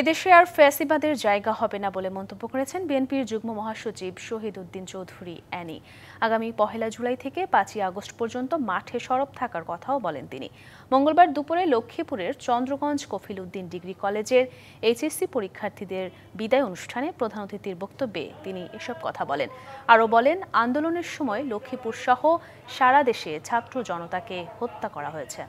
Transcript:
এদেশে আর ফ্যাসিবাদের জায়গা হবে না বলে মন্তব্য করেছেন বিএনপির যুগ্ম মহাসচিব শহীদ উদ্দিন চৌধুরী অ্যানি। আগামী ১ জুলাই থেকে ৫ আগস্ট পর্যন্ত মাঠে সরব থাকার কথাও বলেন তিনি। মঙ্গলবার দুপুরে লক্ষ্মীপুরের চন্দ্রগঞ্জ কফিল উদ্দিন ডিগ্রি কলেজের এইচএসসি পরীক্ষার্থীদের বিদায় অনুষ্ঠানে প্রধান অতিথির বক্তব্যে তিনি এসব কথা বলেন। আরও বলেন, আন্দোলনের সময় লক্ষ্মীপুর সহ সারা দেশে ছাত্র জনতাকে হত্যা করা হয়েছে।